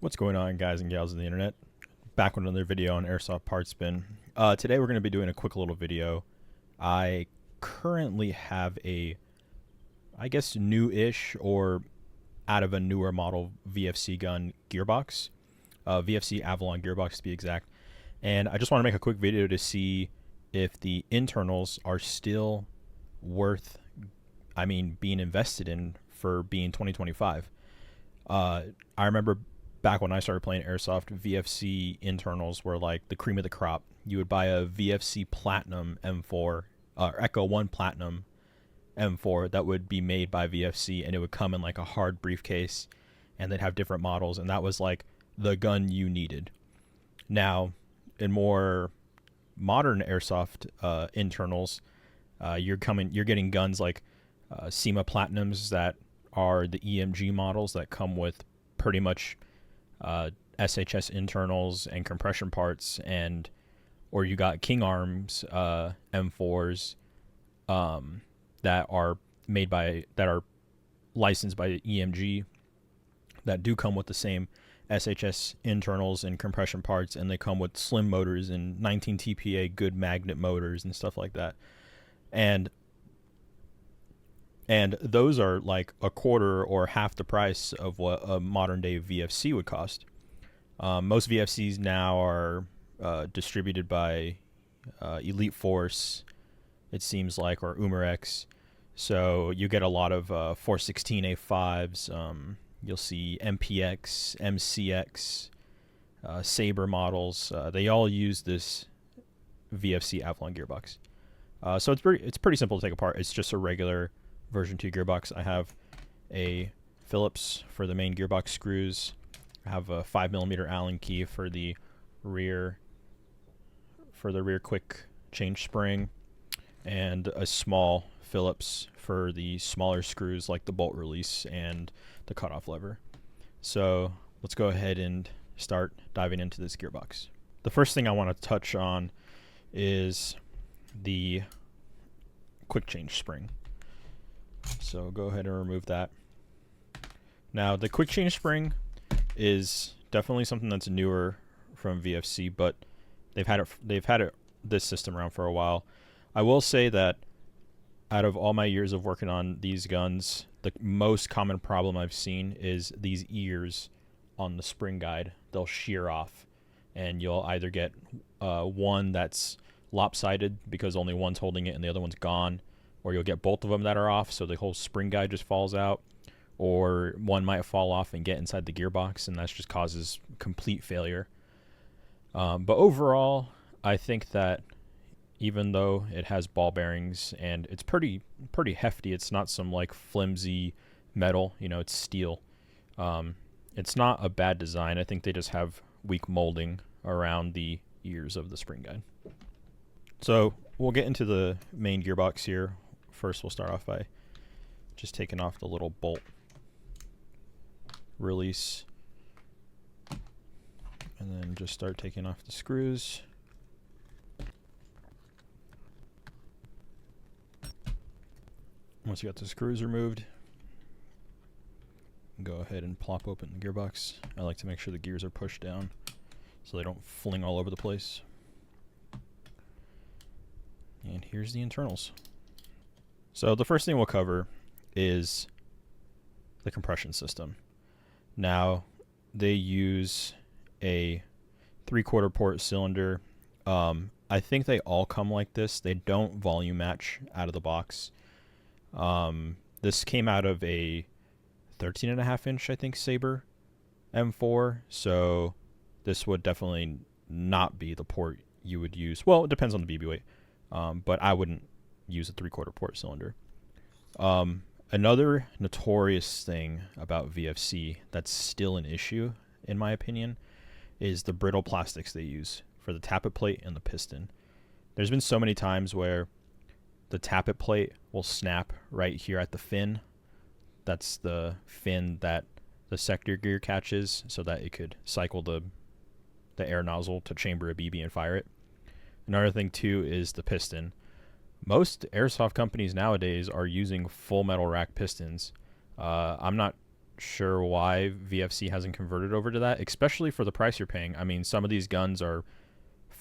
What's going on, guys and gals of the internet? Back with another video on Airsoft Parts Bin. Today we're going to be doing a quick little video. I currently have a, I guess, new-ish or out of a newer model VFC gun gearbox. VFC Avalon Gearbox to be exact. And I just want to make a quick video to see if the internals are still worth, being invested in for being 2025. I remember back when I started playing Airsoft, VFC internals were like the cream of the crop. You would buy a VFC Platinum M4, Echo 1 Platinum M4 that would be made by VFC, and it would come in like a hard briefcase, and they'd have different models, and that was like the gun you needed. Now, in more modern Airsoft internals, you're getting guns like SEMA Platinums that are the EMG models that come with pretty much SHS internals and compression parts, or you got King Arms M4s that are licensed by EMG that do come with the same SHS internals and compression parts, and they come with slim motors and 19 TPA good magnet motors and stuff like that. And those are like a quarter or half the price of what a modern day VFC would cost. Most VFCs now are distributed by Elite Force, it seems like, or Umarex. So you get a lot of 416A5s. You'll see MPX, MCX, Saber models. They all use this VFC Avalon gearbox. So it's pretty simple to take apart. It's just a regular version 2 gearbox. I have a Phillips for the main gearbox screws. I have a 5mm Allen key for the rear quick change spring, and a small Phillips for the smaller screws like the bolt release and the cutoff lever. So let's go ahead and start diving into this gearbox. The first thing I want to touch on is the quick change spring. So go ahead and remove that. Now, the quick change spring is definitely something that's newer from VFC, but they've had this system around for a while. I will say that out of all my years of working on these guns, the most common problem I've seen is these ears on the spring guide. They'll shear off, and you'll either get one that's lopsided because only one's holding it and the other one's gone, or you'll get both of them that are off, so the whole spring guide just falls out, or one might fall off and get inside the gearbox, and that just causes complete failure. But overall, I think that even though it has ball bearings and it's pretty hefty, it's not some like flimsy metal, it's steel. It's not a bad design. I think they just have weak molding around the ears of the spring guide. So we'll get into the main gearbox here. First, we'll start off by just taking off the little bolt release, and then just start taking off the screws. Once you got the screws removed, go ahead and plop open the gearbox. I like to make sure the gears are pushed down so they don't fling all over the place. And here's the internals. So the first thing we'll cover is the compression system. Now, they use a 3/4 port cylinder. I think they all come like this. They don't volume match out of the box. This came out of a 13.5 inch, I think, Saber M4. So this would definitely not be the port you would use. Well, it depends on the BB weight. But I wouldn't use a 3/4 port cylinder. Another notorious thing about VFC that's still an issue, in my opinion, is the brittle plastics they use for the tappet plate and the piston. There's been so many times where the tappet plate will snap right here at the fin. That's the fin that the sector gear catches so that it could cycle the air nozzle to chamber a BB and fire it. Another thing too is the piston. Most airsoft companies nowadays are using full metal rack pistons. I'm not sure why VFC hasn't converted over to that, especially for the price you're paying. I mean, some of these guns are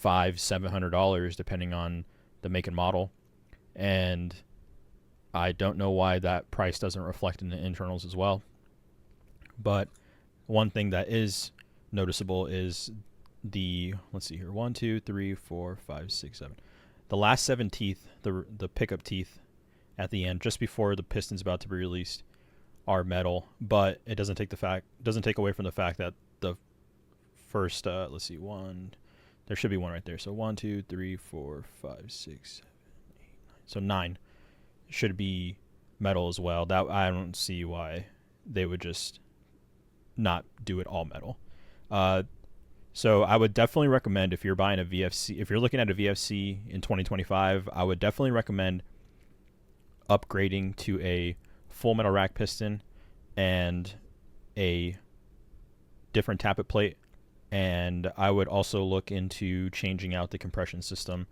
$500-$700 depending on the make and model, and I don't know why that price doesn't reflect in the internals as well. But one thing that is noticeable is the, let's see here, 1, 2, 3, 4, 5, 6, 7. The last 7 teeth, the pickup teeth at the end, just before the piston's about to be released, are metal. But it doesn't take away from the fact that the first, let's see, there should be one right there. So 1, 2, 3, 4, 5, 6, 7, 8, 9. So 9 should be metal as well. That I don't see why they would just not do it all metal. So I would definitely recommend, if you're buying a VFC, if you're looking at a VFC in 2025, I would definitely recommend upgrading to a full metal rack piston and a different tappet plate. And I would also look into changing out the compression system.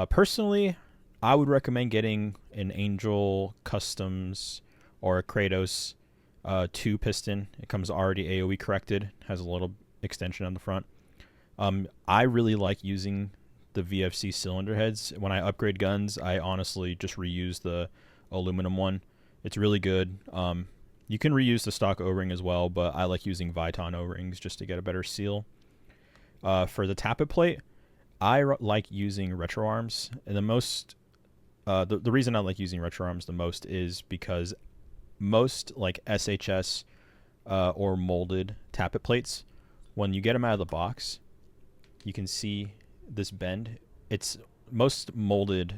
Personally, I would recommend getting an Angel Customs or a Kratos 2 piston. It comes already AOE corrected, has a little extension on the front. I really like using the VFC cylinder heads. When I upgrade guns, I honestly just reuse the aluminum one. It's really good. You can reuse the stock O-ring as well, but I like using Viton O-rings just to get a better seal. For the tappet plate, I like using retro arms. And the reason I like using retro arms the most is because most like SHS or molded tappet plates, when you get them out of the box, you can see this bend. It's most molded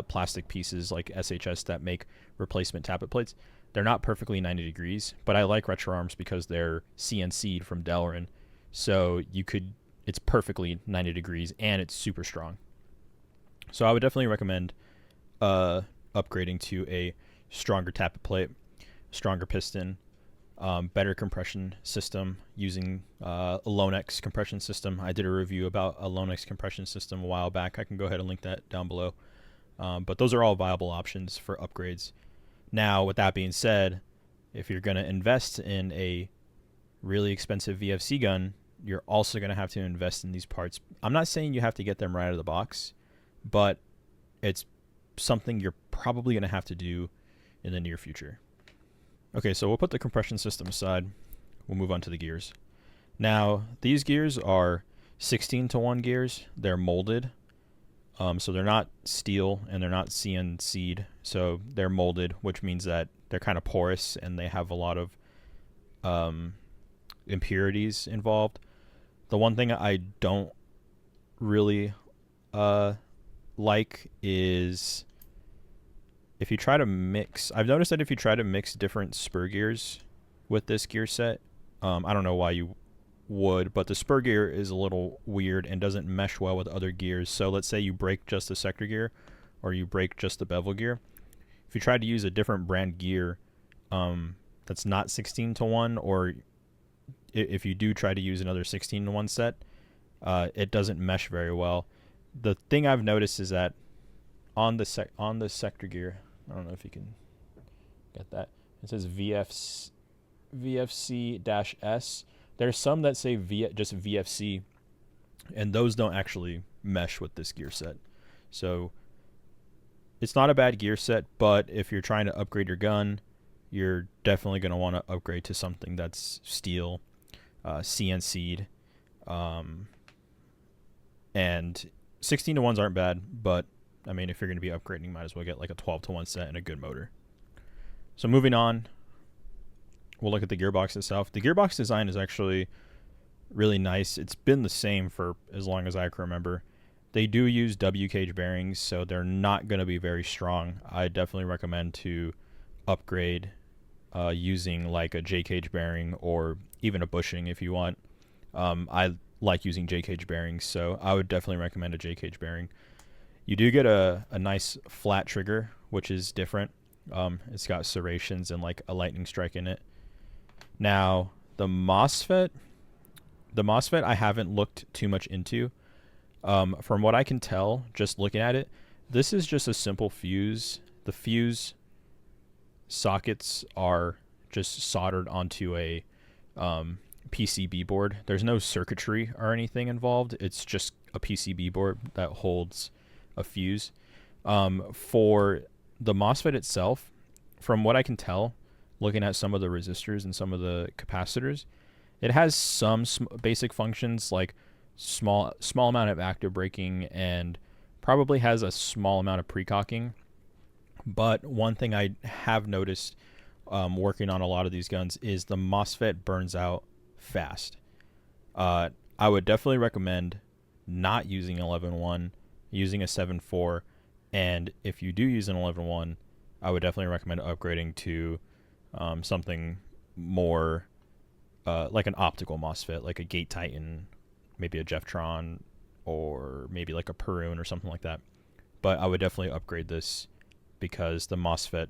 plastic pieces like SHS that make replacement tappet plates. They're not perfectly 90 degrees, but I like retro arms because they're CNC'd from Delrin. So it's perfectly 90 degrees and it's super strong. So I would definitely recommend upgrading to a stronger tappet plate, stronger piston, better compression system using a Lonex compression system. I did a review about a Lonex compression system a while back. I can go ahead and link that down below. But those are all viable options for upgrades. Now, with that being said, if you're going to invest in a really expensive VFC gun, you're also going to have to invest in these parts. I'm not saying you have to get them right out of the box, but it's something you're probably going to have to do in the near future. Okay, so we'll put the compression system aside. We'll move on to the gears. Now, these gears are 16:1 gears. They're molded. So they're not steel and they're not CNC'd. So they're molded, which means that they're kind of porous and they have a lot of impurities involved. The one thing I don't really like is if you try to mix. I've noticed that if you try to mix different spur gears with this gear set, I don't know why you would, but the spur gear is a little weird and doesn't mesh well with other gears. So let's say you break just the sector gear or you break just the bevel gear. If you try to use a different brand gear that's not 16:1, or if you do try to use another 16:1 set, it doesn't mesh very well. The thing I've noticed is that on the sector gear, I don't know if you can get that, it says VFC-S. There's some that say just VFC, and those don't actually mesh with this gear set. So it's not a bad gear set, but if you're trying to upgrade your gun, you're definitely going to want to upgrade to something that's steel, CNC'd, and 16:1s aren't bad, but I mean, if you're going to be upgrading, you might as well get like a 12:1 set and a good motor. So moving on, we'll look at the gearbox itself. The gearbox design is actually really nice. It's been the same for as long as I can remember. They do use W cage bearings, so they're not going to be very strong. I definitely recommend to upgrade using like a J cage bearing or even a bushing if you want. I like using J cage bearings, so I would definitely recommend a J cage bearing. You do get a nice flat trigger, which is different. It's got serrations and like a lightning strike in it. Now, the MOSFET I haven't looked too much into. From what I can tell, just looking at it, this is just a simple fuse. The fuse sockets are just soldered onto a PCB board. There's no circuitry or anything involved. It's just a PCB board that holds a fuse. For the MOSFET itself, from what I can tell, looking at some of the resistors and some of the capacitors, it has some basic functions like small amount of active braking and probably has a small amount of precocking. But one thing I have noticed working on a lot of these guns is the MOSFET burns out fast. I would definitely recommend not using 11.1, using a 7.4, and if you do use an 11.1, I would definitely recommend upgrading to something more like an optical MOSFET, like a Gate Titan, maybe a Jeftron, or maybe like a Perun or something like that. But I would definitely upgrade this because the MOSFET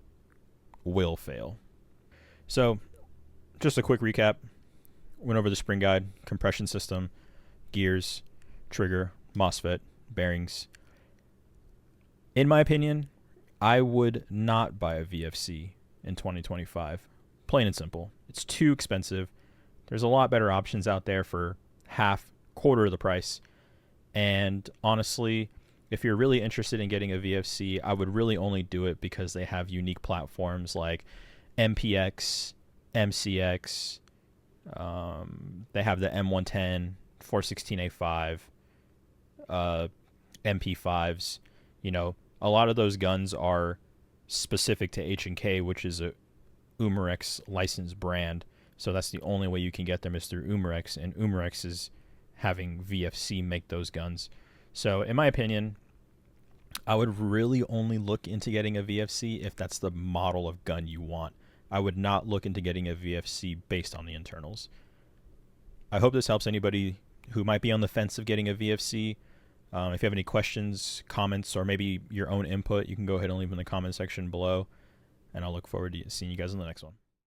will fail. So just a quick recap. Went over the spring guide, compression system, gears, trigger, MOSFET, bearings. In my opinion, I would not buy a VFC in 2025. Plain and simple. It's too expensive. There's a lot better options out there for quarter of the price. And honestly, if you're really interested in getting a VFC, I would really only do it because they have unique platforms like MPX, MCX. They have the M110, 416A5, MP5s. You know, a lot of those guns are specific to H&K, which is a Umarex licensed brand. So that's the only way you can get them is through Umarex, and Umarex is having VFC make those guns. So in my opinion, I would really only look into getting a VFC if that's the model of gun you want. I would not look into getting a VFC based on the internals. I hope this helps anybody who might be on the fence of getting a VFC. If you have any questions, comments, or maybe your own input, you can go ahead and leave in the comment section below. And I'll look forward to seeing you guys in the next one.